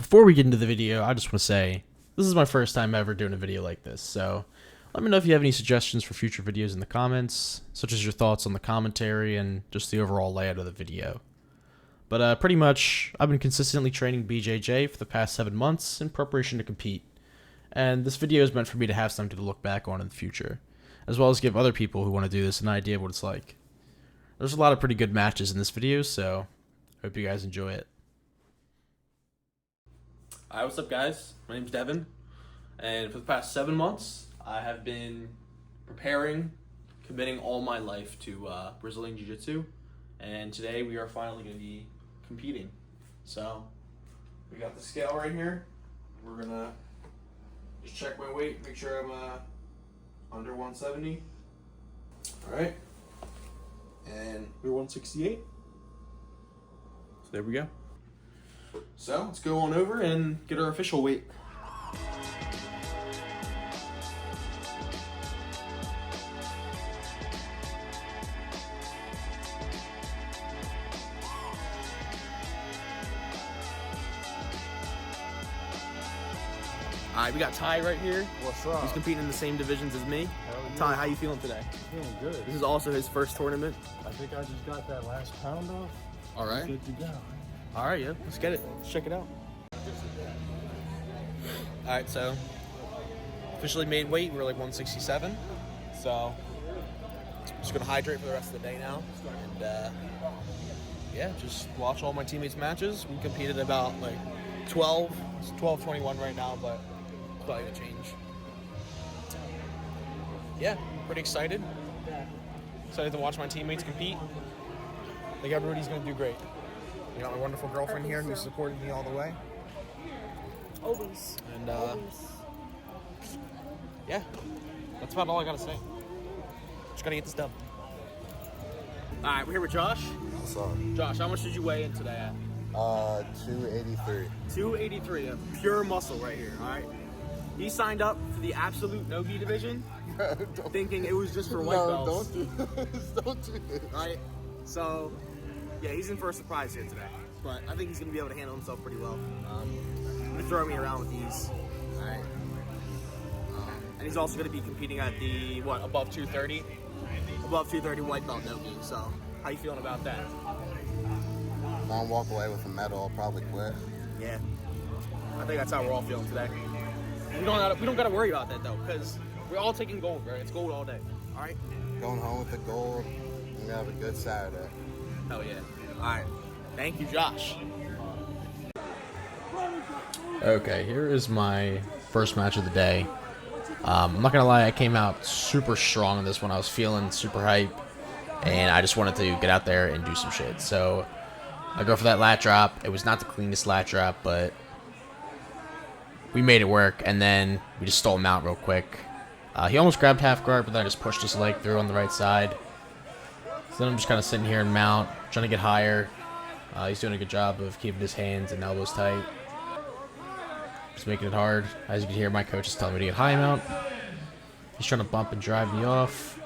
Before we get into the video, I just want to say this is my first time ever doing a video like this, so let me know if you have any suggestions for future videos in the comments, such as your thoughts on the commentary and just the overall layout of the video. But pretty much, I've been consistently training BJJ for the past 7 months in preparation to compete, and this video is meant for me to have something to look back on in the future, as well as give other people who want to do this an idea of what it's like. There's a lot of pretty good matches in this video, so hope you guys enjoy it. Alright, what's up guys? My name's Devin, and for the past 7 months, I have been preparing, committing all my life to Brazilian Jiu Jitsu, and today we are finally going to be competing. So, we got the scale right here. We're going to just check my weight, make sure I'm under 170. Alright, and we're 168. So there we go. So let's go on over and get our official weight. Alright, we got Ty right here. What's up? He's competing in the same divisions as me. Ty, how you feeling today? Feeling good. This is also his first tournament. I think I just got that last pound off. Alright. Good to go. Alright, yeah, let's get it. Let's check it out. Alright, so officially made weight, we're like 167. So just gonna hydrate for the rest of the day now. And yeah, just watch all my teammates' matches. We competed about like 12. It's 12:21 right now, but it's probably gonna change. Yeah, pretty excited. Excited to watch my teammates compete. I think everybody's gonna do great. I got my wonderful girlfriend here who supported me all the way. Always. And Always. yeah, that's about all I gotta say. Just gotta get this done. All right, we're here with Josh. What's up? Josh, how much did you weigh in today at? 283. 283, a pure muscle right here, all right? He signed up for the absolute Nogi division, thinking it was just for white belts. Don't do this. Don't do this. Right? So, yeah, he's in for a surprise here today. But I think he's going to be able to handle himself pretty well. He's going to throw me around with ease. All right? And he's also going to be competing at the, above 230? Above 230 white belt Nogi. So, how you feeling about that? If I don't walk away with a medal, I'll probably quit. Yeah. I think that's how we're all feeling today. We don't gotta worry about that, though, because we're all taking gold, right? It's gold all day. All right? Going home with the gold, we're gonna have a good Saturday. Hell yeah. All right. Thank you, Josh. Okay, here is my first match of the day. I'm not gonna lie, I came out super strong in this one. I was feeling super hype, and I just wanted to get out there and do some shit. So I go for that lat drop. It was not the cleanest lat drop, but we made it work, and then we just stole him out real quick. He almost grabbed half guard, but then I just pushed his leg through on the right side. So then I'm just kind of sitting here in mount, trying to get higher. He's doing a good job of keeping his hands and elbows tight. Just making it hard. As you can hear, my coach is telling me to get high mount. He's trying to bump and drive me off.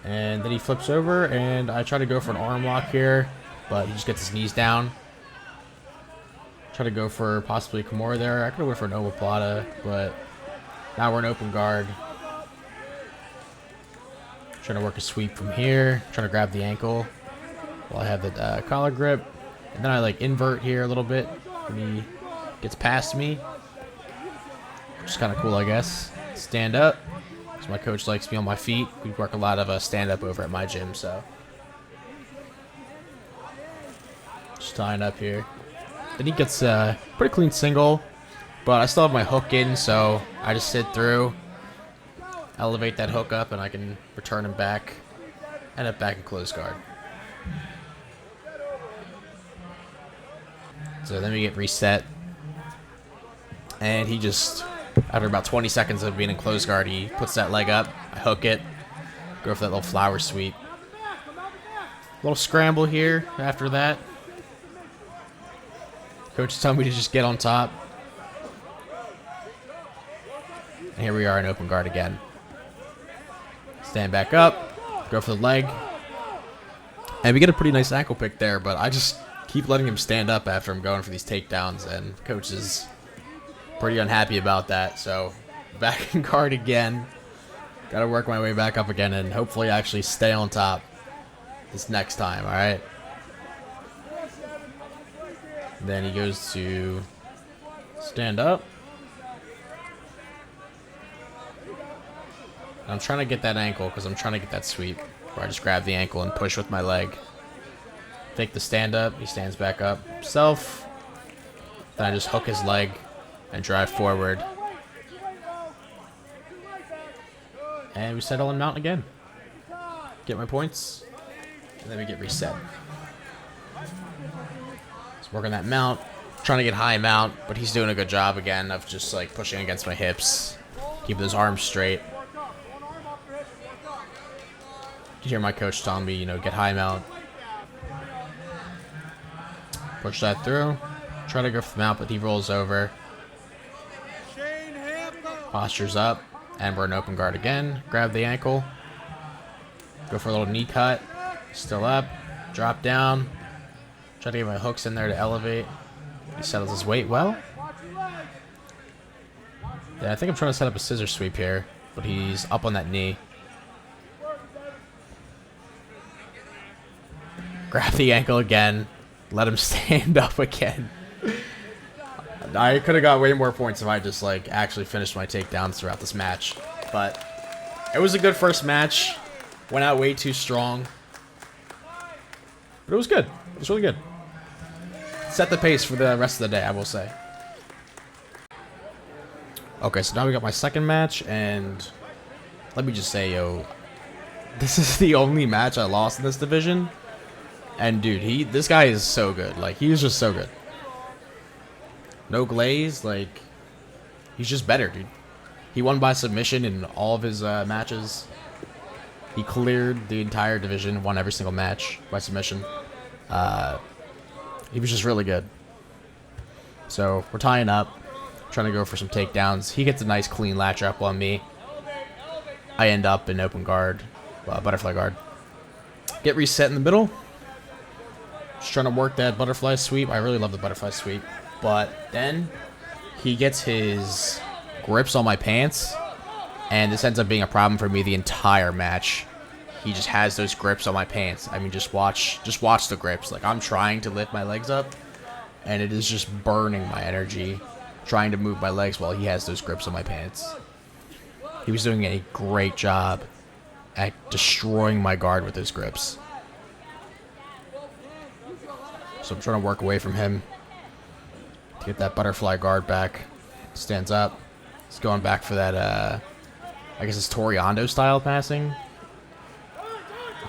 And then he flips over, and I try to go for an arm lock here, but he just gets his knees down. Try to go for possibly a Kimura there. I could have went for an omoplata, but now we're in open guard. Trying to work a sweep from here. Trying to grab the ankle while I have the collar grip. And then I like invert here a little bit when he gets past me. Which is kind of cool, I guess. Stand up. So my coach likes me on my feet. We work a lot of stand up over at my gym, so. Just tying up here. Then he gets a pretty clean single, but I still have my hook in, so I just sit through, elevate that hook up, and I can return him back, end up back in close guard. So then we get reset, and he just, after about 20 seconds of being in close guard, he puts that leg up, I hook it, go for that little flower sweep. Little scramble here after that. Coach is telling me to just get on top. And here we are in open guard again. Stand back up, go for the leg. And we get a pretty nice ankle pick there, but I just keep letting him stand up after I'm going for these takedowns, and coach is pretty unhappy about that. So back in guard again. Got to work my way back up again and hopefully actually stay on top this next time, all right? Then he goes to stand up. I'm trying to get that ankle because I'm trying to get that sweep where I just grab the ankle and push with my leg. Take the stand up. He stands back up himself. Then I just hook his leg and drive forward. And we settle and mount again. Get my points. And then we get reset. Just working that mount. Trying to get high mount, but he's doing a good job again of just like pushing against my hips. Keep those arms straight. You hear my coach telling me, you know, get high mount. Push that through. Try to go for the mount, but he rolls over. Posture's up. And we're in open guard again. Grab the ankle. Go for a little knee cut. Still up. Drop down. Try to get my hooks in there to elevate. He settles his weight well. Yeah, I think I'm trying to set up a scissor sweep here. But he's up on that knee. Grab the ankle again. Let him stand up again. I could have got way more points if I just like actually finished my takedowns throughout this match. But it was a good first match. Went out way too strong. But it was good. It was really good. Set the pace for the rest of the day, I will say. Okay, so now we got my second match, and let me just say, yo, this is the only match I lost in this division. And dude, this guy is so good. Like, he's just so good. No glaze, like, he's just better, dude. He won by submission in all of his matches. He cleared the entire division, won every single match by submission. He was just really good. So, we're tying up, trying to go for some takedowns. He gets a nice clean latch up on me. I end up in open guard, butterfly guard. Get reset in the middle. Just trying to work that butterfly sweep. I really love the butterfly sweep. But then he gets his grips on my pants, and this ends up being a problem for me the entire match. He just has those grips on my pants. I mean, just watch the grips. Like, I'm trying to lift my legs up, and it is just burning my energy trying to move my legs while he has those grips on my pants. He was doing a great job at destroying my guard with his grips. So I'm trying to work away from him to get that butterfly guard back. Stands up. He's going back for that, I guess it's Toriando style passing.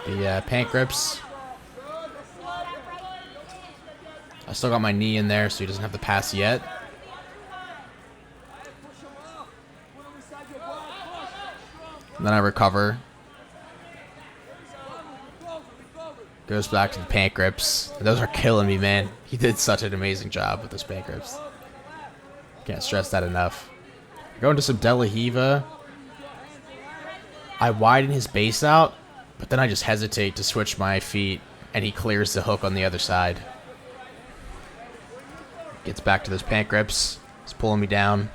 The pant grips. I still got my knee in there, so he doesn't have the pass yet. And then I recover. Goes back to the pant grips. Those are killing me, man. He did such an amazing job with those pant grips. Can't stress that enough. Going to some De La Hiva. I widen his base out, but then I just hesitate to switch my feet, and he clears the hook on the other side. Gets back to those pant grips. He's pulling me down.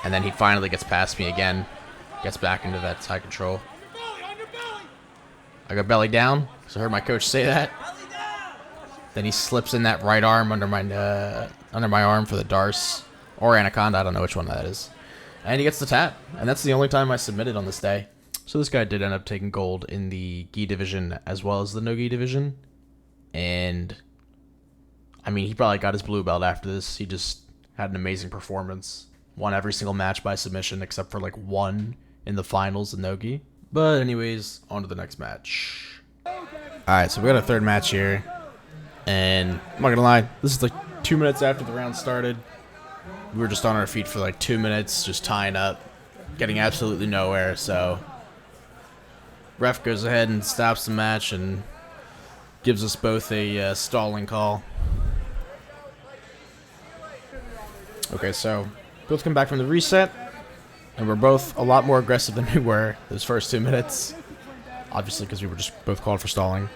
And then he finally gets past me again. Gets back into that side control. I go belly down, so I heard my coach say that. Then he slips in that right arm under my arm for the Darce. Or Anaconda, I don't know which one that is. And he gets the tap. And that's the only time I submitted on this day. So this guy did end up taking gold in the gi division as well as the no-gi division. And, I mean, he probably got his blue belt after this. He just had an amazing performance. Won every single match by submission except for like one in the finals in no-gi. But anyways, on to the next match. Alright, so we got a third match here. And I'm not gonna lie, this is like 2 minutes after the round started. We were just on our feet for like 2 minutes, just tying up, getting absolutely nowhere. So ref goes ahead and stops the match and gives us both a stalling call. Okay, so both come back from the reset, and we're both a lot more aggressive than we were those first 2 minutes. obviously because we were just both called for stalling.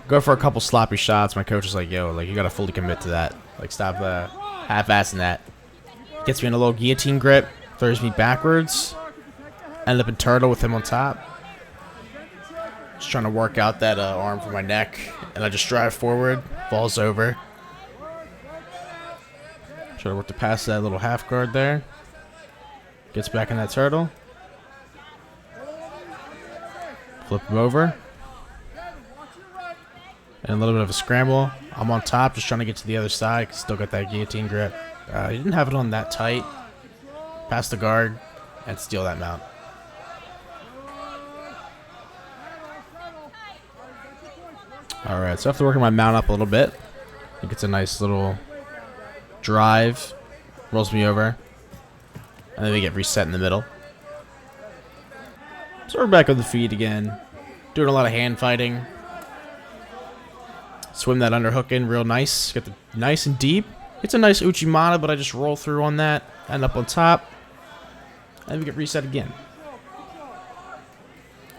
Go for a couple sloppy shots. My coach is like, yo, like, you got to fully commit to that. Like, stop half-assing that. Gets me in a little guillotine grip, throws me backwards. End up in turtle with him on top. Just trying to work out that arm from my neck. And I just drive forward, falls over. Try to work to pass that little half guard there. Gets back in that turtle. Flip him over. And a little bit of a scramble. I'm on top, just trying to get to the other side. Still got that guillotine grip. He didn't have it on that tight. Pass the guard and steal that mount. Alright, so after working my mount up a little bit, he gets a nice little drive. Rolls me over. And then we get reset in the middle. So we're back on the feet again. Doing a lot of hand fighting. Swim that underhook in real nice. Get the nice and deep. It's a nice Uchimata, but I just roll through on that. End up on top. And we get reset again.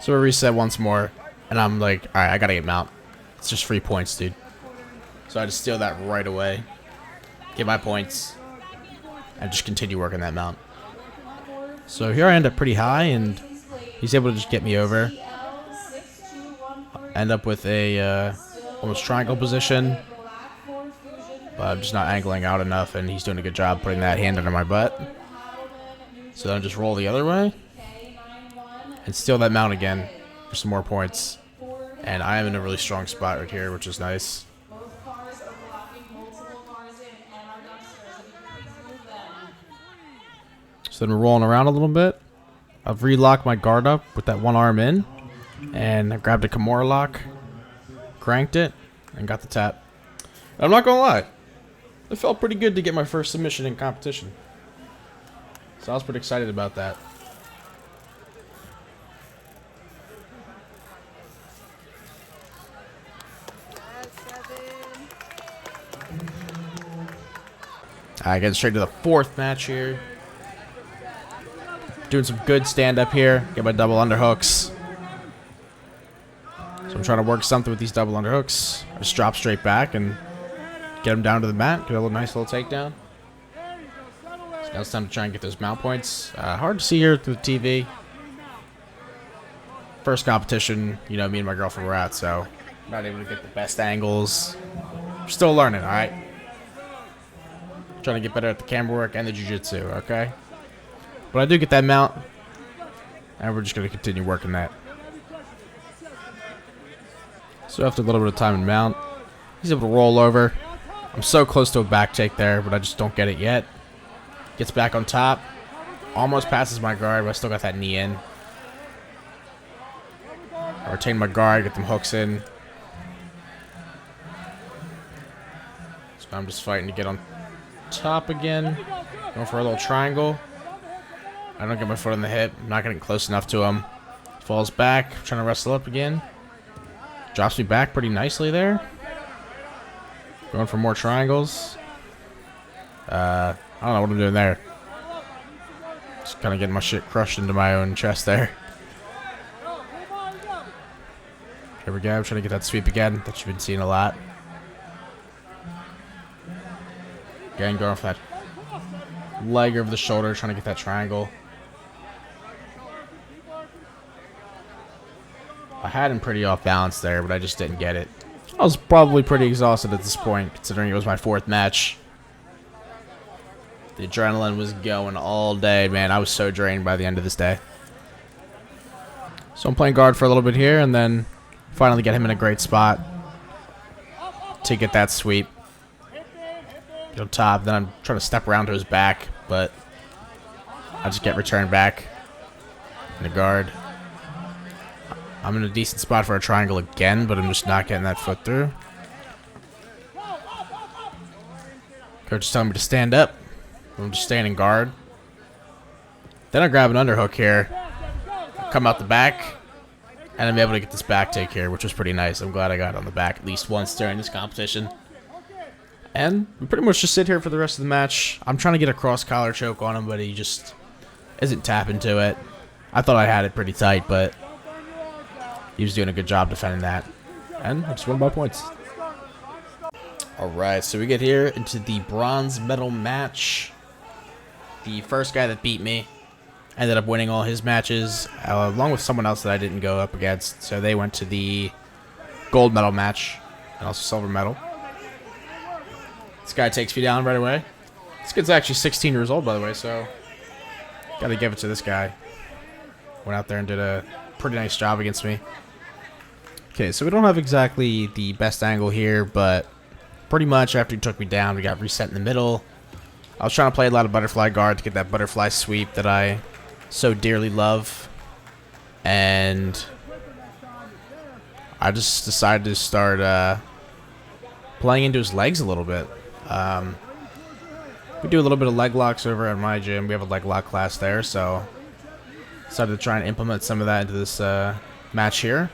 So we reset once more. And I'm like, alright, I gotta get mount. It's just free points, dude. So I just steal that right away. Get my points. And just continue working that mount. So here I end up pretty high, and he's able to just get me over. End up with a almost triangle position. But I'm just not angling out enough, and he's doing a good job putting that hand under my butt. So then I just roll the other way. And steal that mount again for some more points. And I am in a really strong spot right here, which is nice. So then we're rolling around a little bit. I've relocked my guard up with that one arm in. And I grabbed a Kimura lock. Cranked it. And got the tap. I'm not going to lie. It felt pretty good to get my first submission in competition. So I was pretty excited about that. Alright, getting straight to the fourth match here. Doing some good stand-up here. Get my double underhooks. So I'm trying to work something with these double underhooks. I just drop straight back and get them down to the mat. Get a nice little takedown. So now it's time to try and get those mount points. Hard to see here through the TV. First competition, you know, me and my girlfriend were at, so not able to get the best angles. Still learning, alright? Trying to get better at the camera work and the jiu-jitsu, okay? But I do get that mount, and we're just going to continue working that. So after a little bit of time in mount, he's able to roll over. I'm so close to a back take there, but I just don't get it yet. Gets back on top. Almost passes my guard, but I still got that knee in. I retain my guard, get them hooks in. So I'm just fighting to get on top again. Going for a little triangle. I don't get my foot on the hip. I'm not getting close enough to him. Falls back, trying to wrestle up again. Drops me back pretty nicely there. Going for more triangles. I don't know what I'm doing there. Just kind of getting my shit crushed into my own chest there. Here we go. I'm trying to get that sweep again that you've been seeing a lot. Again, going for that leg over the shoulder, trying to get that triangle. I had him pretty off balance there, but I just didn't get it. I was probably pretty exhausted at this point, considering it was my fourth match. The adrenaline was going all day, man. I was so drained by the end of this day. So I'm playing guard for a little bit here, and then finally get him in a great spot to get that sweep. Get on top, then I'm trying to step around to his back, but I just get returned back in the guard. I'm in a decent spot for a triangle again, but I'm just not getting that foot through. Coach is telling me to stand up. I'm just standing guard. Then I grab an underhook here. Come out the back. And I'm able to get this back take here, which was pretty nice. I'm glad I got on the back at least once during this competition. And we pretty much just sit here for the rest of the match. I'm trying to get a cross collar choke on him, but he just isn't tapping to it. I thought I had it pretty tight, but he was doing a good job defending that. And I just won by points. Alright, so we get here into the bronze medal match. The first guy that beat me ended up winning all his matches, along with someone else that I didn't go up against. So they went to the gold medal match, and also silver medal. This guy takes me down right away. This kid's actually 16 years old, by the way, so gotta give it to this guy. Went out there and did a pretty nice job against me. Okay, so we don't have exactly the best angle here, but pretty much after he took me down, we got reset in the middle. I was trying to play a lot of butterfly guard to get that butterfly sweep that I so dearly love. And I just decided to start playing into his legs a little bit. We do a little bit of leg locks over at my gym. We have a leg lock class there, so decided to try and implement some of that into this match here.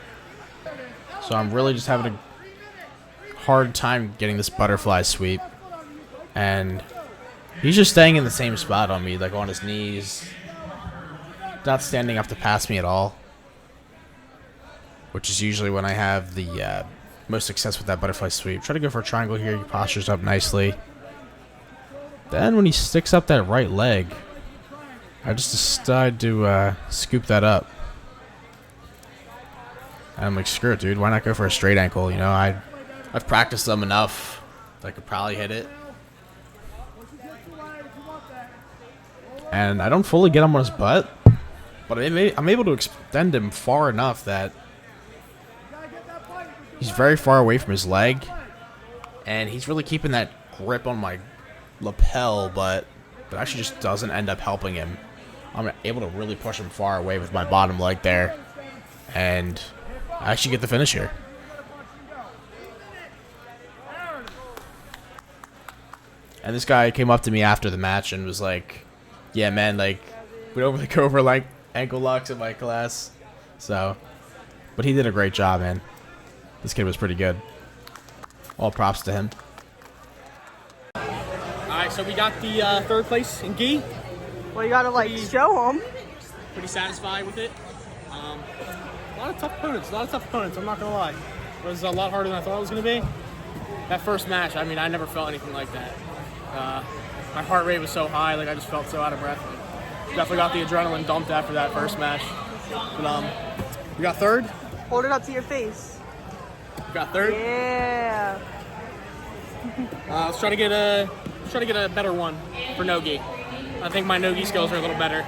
So I'm really just having a hard time getting this butterfly sweep. And he's just staying in the same spot on me, like on his knees. Not standing up to pass me at all. Which is usually when I have the most success with that butterfly sweep. Try to go for a triangle here. He postures up nicely. Then when he sticks up that right leg, I just decide to scoop that up. And I'm like, screw it, dude. Why not go for a straight ankle? You know, I've practiced them enough that I could probably hit it. And I don't fully get him on his butt, but I'm able to extend him far enough that he's very far away from his leg. And he's really keeping that grip on my lapel, but it actually just doesn't end up helping him. I'm able to really push him far away with my bottom leg there. And I actually get the finish here. And this guy came up to me after the match and was like, yeah, man, like, we don't really go over, like, ankle locks in my class. So, but he did a great job, man. This kid was pretty good. All props to him. Alright, so we got the third place in gi. Well, you gotta, like, show them. Pretty satisfied with it. A lot of tough opponents, I'm not gonna lie. It was a lot harder than I thought it was gonna be. That first match, I mean, I never felt anything like that. My heart rate was so high, like I just felt so out of breath. Definitely got the adrenaline dumped after that first match. But we got third. Hold it up to your face. We got third. Yeah. Let's try to get a better one for Nogi. I think my Nogi skills are a little better.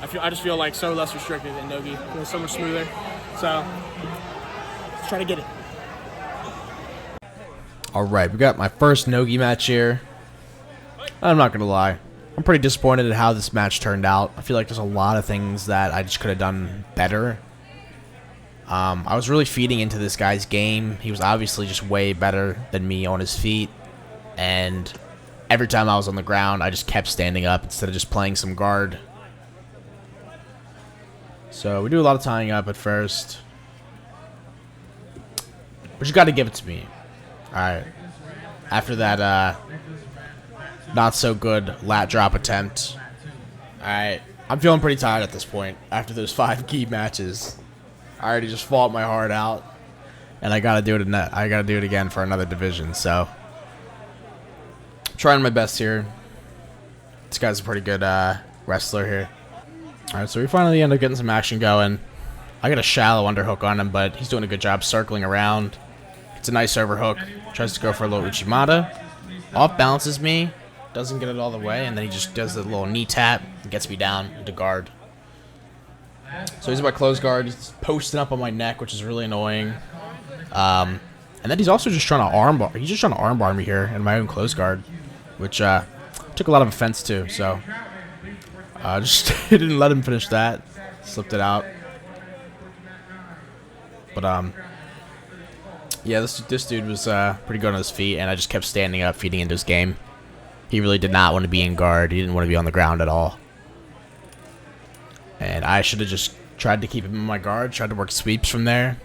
I just feel like so less restricted in Nogi. It's so much smoother. So let's try to get it. Alright, we got my first Nogi match here. I'm not gonna lie, I'm pretty disappointed at how this match turned out. I feel like there's a lot of things that I just could have done better. I was really feeding into this guy's game. He was obviously just way better than me on his feet. And every time I was on the ground, I just kept standing up instead of just playing some guard. So we do a lot of tying up at first. But you got to give it to me. Alright. After that, not so good lat drop attempt. Alright. I'm feeling pretty tired at this point. After those 5 key matches. I already just fought my heart out. And I got to do it I got to do it again for another division. So, I'm trying my best here. This guy's a pretty good wrestler here. Alright, so we finally end up getting some action going. I got a shallow underhook on him, but he's doing a good job circling around. It's a nice overhook. Tries to go for a little Uchimata. Off balances me. Doesn't get it all the way, and then he just does a little knee tap and gets me down into guard. So he's my close guard. He's posting up on my neck, which is really annoying. And then he's also just trying to armbar. He's just trying to armbar me here in my own close guard, which took a lot of offense to. So just didn't let him finish that. Slipped it out. But yeah, this dude was pretty good on his feet, and I just kept standing up, feeding into his game. He really did not want to be in guard. He didn't want to be on the ground at all. And I should have just tried to keep him in my guard, tried to work sweeps from there.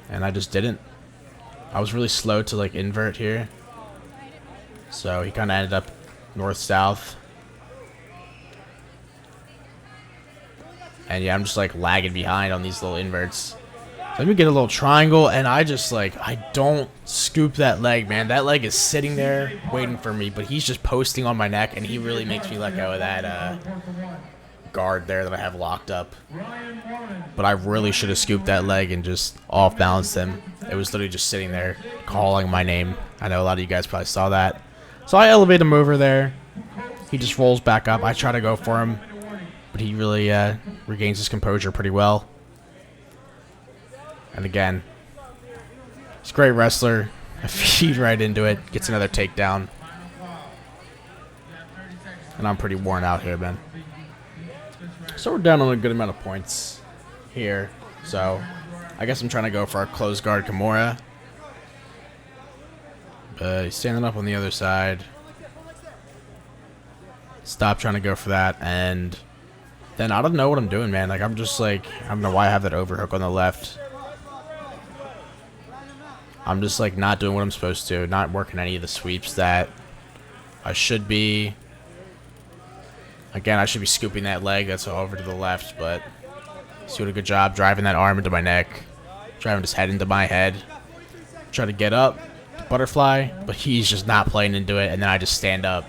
And I just didn't. I was really slow to like invert here. So he kind of ended up north-south. And yeah, I'm just like lagging behind on these little inverts. Let me get a little triangle, and I just like, I don't scoop that leg, man. That leg is sitting there waiting for me, but he's just posting on my neck, and he really makes me let go of that guard there that I have locked up. But I really should have scooped that leg and just off-balanced him. It was literally just sitting there calling my name. I know a lot of you guys probably saw that. So I elevate him over there. He just rolls back up. I try to go for him, but he really regains his composure pretty well. And again, he's a great wrestler. I feed right into it. Gets another takedown. And I'm pretty worn out here, man. So we're down on a good amount of points here. So I guess I'm trying to go for our closed guard Kimura. But he's standing up on the other side. Stop trying to go for that. And then I don't know what I'm doing, man. Like, I'm just like, I don't know why I have that overhook on the left. I'm just like not doing what I'm supposed to, not working any of the sweeps that I should be. Again, I should be scooping that leg that's over to the left, but he's doing a good job driving that arm into my neck, driving his head into my head. Try to get up, butterfly, but he's just not playing into it, and then I just stand up.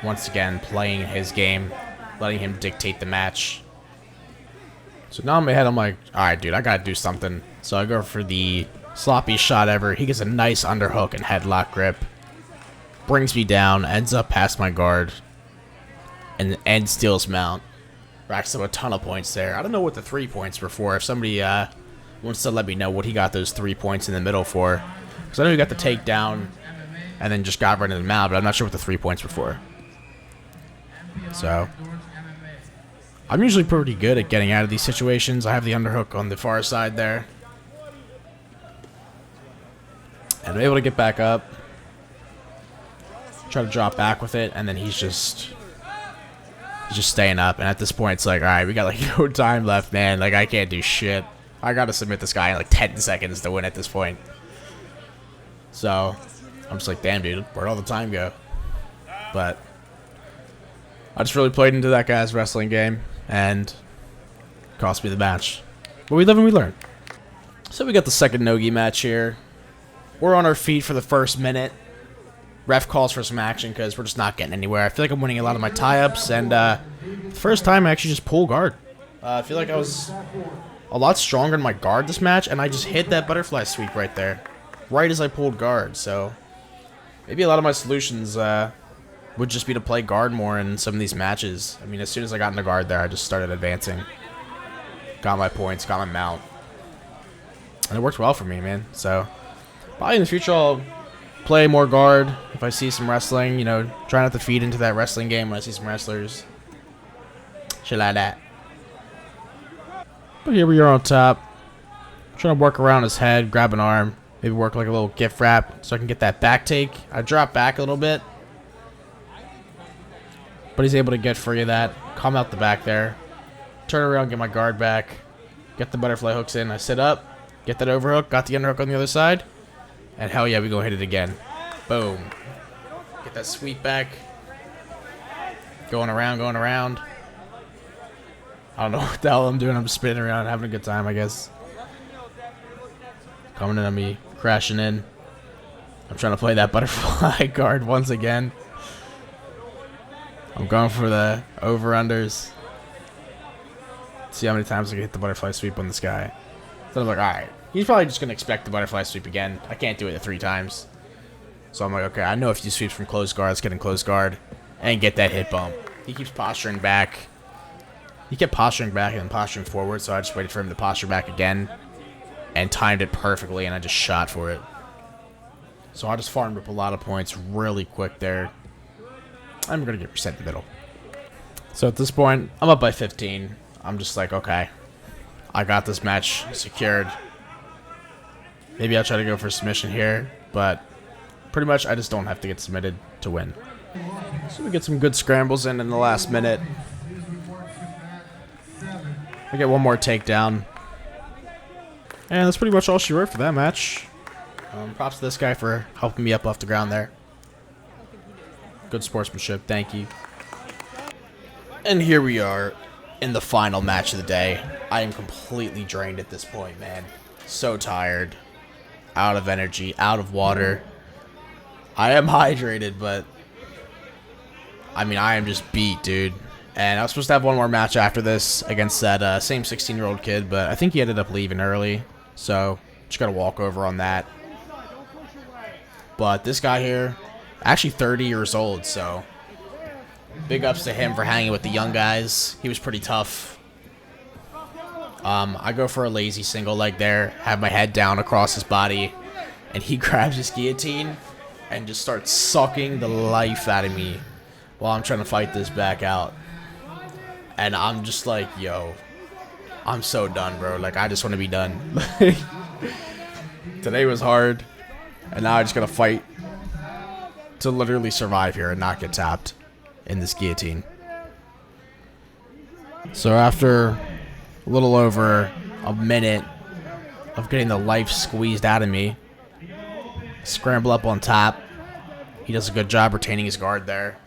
Once again, playing his game, letting him dictate the match. So now in my head, I'm like, alright, dude, I gotta do something. So I go for the sloppiest shot ever. He gets a nice underhook and headlock grip. Brings me down, ends up past my guard, and end steals mount. Racks up a ton of points there. I don't know what the 3 points were for. If somebody wants to let me know what he got those 3 points in the middle for. Because I know he got the takedown and then just got right into the mount, but I'm not sure what the 3 points were for. So I'm usually pretty good at getting out of these situations. I have the underhook on the far side there. And I'm able to get back up. Try to drop back with it, and then he's just staying up. And at this point, it's like, alright, we got like no time left, man. Like, I can't do shit. I gotta submit this guy in like 10 seconds to win at this point. So I'm just like, damn, dude, where'd all the time go? But I just really played into that guy's wrestling game, and cost me the match. But we live and we learn. So we got the second Nogi match here. We're on our feet for the first minute. Ref calls for some action because we're just not getting anywhere. I feel like I'm winning a lot of my tie-ups, and first time I actually just pull guard. I feel like I was a lot stronger in my guard this match, and I just hit that butterfly sweep right there, right as I pulled guard. So maybe a lot of my solutions would just be to play guard more in some of these matches. I mean, as soon as I got into guard there, I just started advancing. Got my points, got my mount. And it worked well for me, man. So probably in the future I'll play more guard if I see some wrestling, you know, try not to feed into that wrestling game when I see some wrestlers. Shit like that. But here we are on top. Trying to work around his head, grab an arm, maybe work like a little gift wrap so I can get that back take. I drop back a little bit, but he's able to get free of that, come out the back there, turn around, get my guard back, get the butterfly hooks in. I sit up, get that overhook, got the underhook on the other side, and hell yeah, we go hit it again. Boom. Get that sweep back. Going around, going around. I don't know what the hell I'm doing. I'm just spinning around, having a good time, I guess. Coming in on me, crashing in. I'm trying to play that butterfly guard once again. I'm going for the over-unders. See how many times I can hit the butterfly sweep on this guy. So I'm like, alright. He's probably just going to expect the butterfly sweep again. I can't do it 3 times. So I'm like, okay, I know if he sweeps from closed guard, let's get in closed guard and get that hit bump. He keeps posturing back. He kept posturing back and then posturing forward, so I just waited for him to posture back again and timed it perfectly, and I just shot for it. So I just farmed up a lot of points really quick there. I'm going to get reset in the middle. So at this point, I'm up by 15. I'm just like, okay, I got this match secured. Maybe I'll try to go for submission here, but pretty much I just don't have to get submitted to win. So we get some good scrambles in the last minute. I get one more takedown. And that's pretty much all she wrote for that match. Props to this guy for helping me up off the ground there. Good sportsmanship, thank you. And here we are, in the final match of the day. I am completely drained at this point, man. So tired. Out of energy, out of water. I am hydrated, but I mean, I am just beat, dude. And I was supposed to have one more match after this against that same 16-year-old kid, but I think he ended up leaving early. So, just got to walk over on that. But this guy here, actually 30 years old, so big ups to him for hanging with the young guys. He was pretty tough. I go for a lazy single leg there, have my head down across his body, and he grabs his guillotine and just starts sucking the life out of me while I'm trying to fight this back out. And I'm just like, yo, I'm so done, bro. Like, I just want to be done. Today was hard, and now I just gotta fight to literally survive here and not get tapped in this guillotine. So after a little over a minute of getting the life squeezed out of me, scramble up on top. He does a good job retaining his guard there.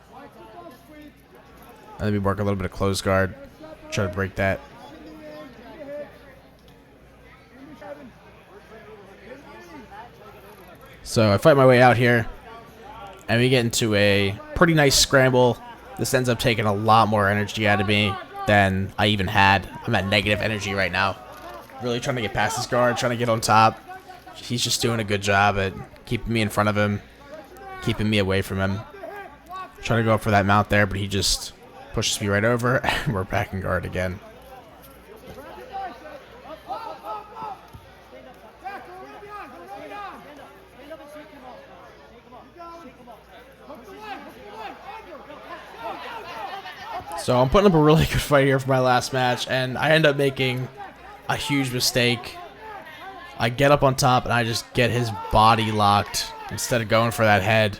Let me work a little bit of closed guard. Try to break that. So I fight my way out here, and we get into a pretty nice scramble. This ends up taking a lot more energy out of me than I even had. I'm at negative energy right now. Really trying to get past his guard, trying to get on top. He's just doing a good job at keeping me in front of him, keeping me away from him. Trying to go up for that mount there, but he just pushes me right over, and we're back in guard again. So I'm putting up a really good fight here for my last match, and I end up making a huge mistake. I get up on top, and I just get his body locked instead of going for that head.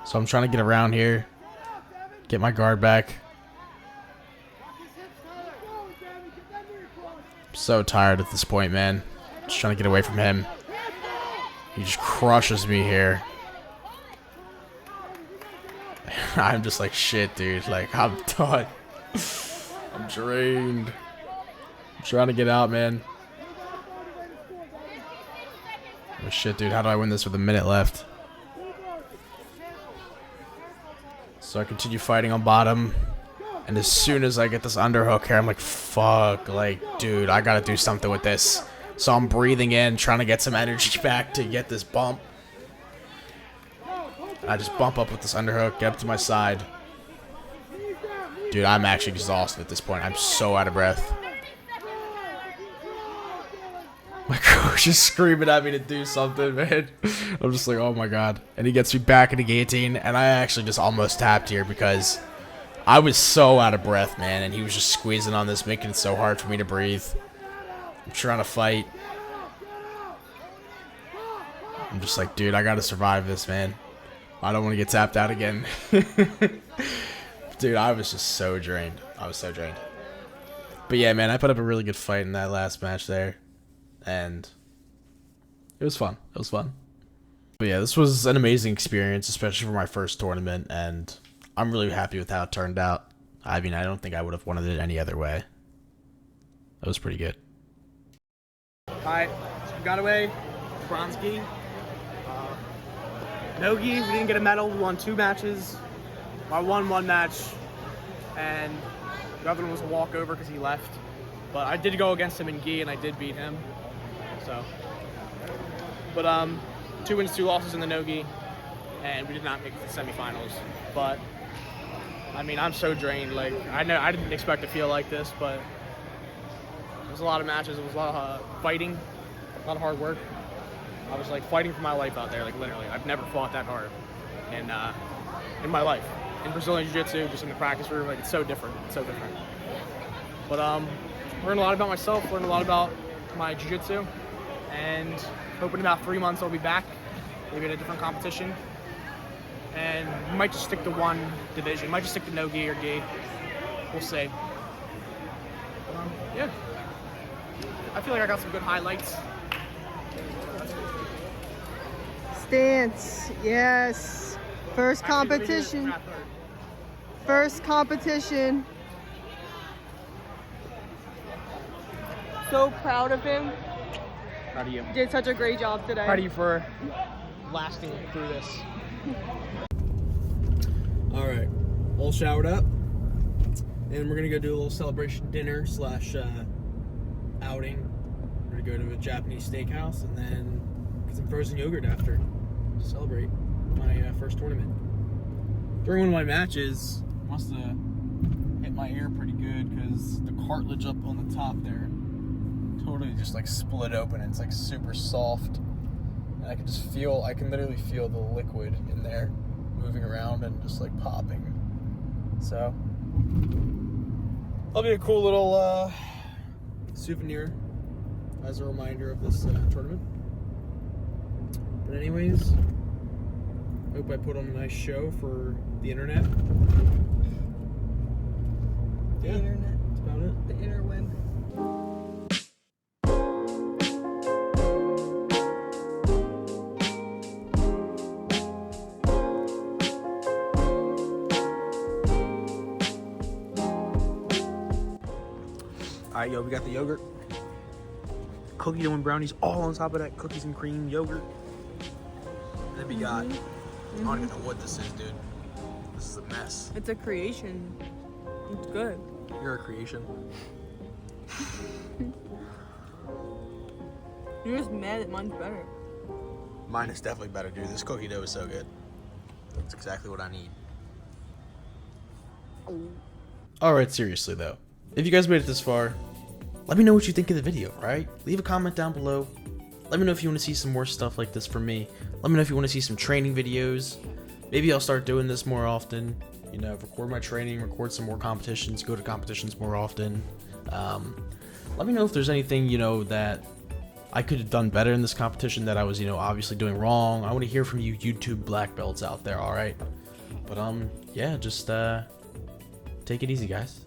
So I'm trying to get around here, get my guard back. I'm so tired at this point, man. Just trying to get away from him. He just crushes me here. I'm just like, shit, dude. Like, I'm done. I'm drained. I'm trying to get out, man. Oh, shit, dude. How do I win this with a minute left? So I continue fighting on bottom. And as soon as I get this underhook here, I'm like, fuck. Like, dude, I gotta do something with this. So I'm breathing in, trying to get some energy back to get this bump. I just bump up with this underhook, get up to my side. Dude, I'm actually exhausted at this point. I'm so out of breath. My coach is screaming at me to do something, man. I'm just like, oh my god. And he gets me back in the guillotine, and I actually just almost tapped here because I was so out of breath, man. And he was just squeezing on this, making it so hard for me to breathe. I'm trying to fight. I'm just like, dude, I gotta survive this, man. I don't want to get tapped out again. Dude, I was just so drained. I was so drained. But yeah, man, I put up a really good fight in that last match there. And it was fun. It was fun. But yeah, this was an amazing experience, especially for my first tournament. And I'm really happy with how it turned out. I mean, I don't think I would have wanted it any other way. That was pretty good. Alright, got away. Bronski. Nogi, we didn't get a medal. We won 2 matches. I won 1 match, and the other one was a walkover because he left. But I did go against him in gi, and I did beat him. So, but 2 wins, 2 losses in the Nogi, and we did not make it to the semifinals. But I mean, I'm so drained. Like, I didn't expect to feel like this, but it was a lot of matches. It was a lot of fighting, a lot of hard work. I was like fighting for my life out there, like literally. I've never fought that hard in my life. In Brazilian Jiu Jitsu, just in the practice room, like it's so different. It's so different. But learned a lot about myself, learned a lot about my Jiu Jitsu, and hoping in about 3 months I'll be back, maybe in a different competition. And we might just stick to one division. Might just stick to no-gi or gi. We'll see. Yeah. I feel like I got some good highlights. Stance, yes. First competition. First competition. So proud of him. Proud of you. Did such a great job today. Proud of you for lasting through this. All right, all showered up, and we're gonna go do a little celebration dinner slash outing. We're gonna go to a Japanese steakhouse and then get some frozen yogurt after to celebrate my first tournament. During one of my matches, must have hit my ear pretty good because the cartilage up on the top there totally just like split open. It's like super soft, and I can literally feel the liquid in there moving around and just like popping. So that'll be a cool little souvenir as a reminder of this tournament. But anyways, hope I put on a nice show for the internet. The Yeah, internet. that's about it. The interweb. Alright, yo, we got the yogurt, cookie dough and brownies all on top of that cookies and cream yogurt. And then we got, I don't even know what this is, dude. This is a mess. It's a creation. It's good. You're a creation. You're just mad that mine's better. Mine is definitely better, dude. This cookie dough is so good. That's exactly what I need. Alright, seriously though. If you guys made it this far, let me know what you think of the video, right? Leave a comment down below. Let me know if you want to see some more stuff like this from me. Let me know if you want to see some training videos. Maybe I'll start doing this more often. You know, record my training, record some more competitions, go to competitions more often. Let me know if there's anything, you know, that I could have done better in this competition that I was, you know, obviously doing wrong. I want to hear from you YouTube black belts out there, alright? But, yeah, just, take it easy, guys.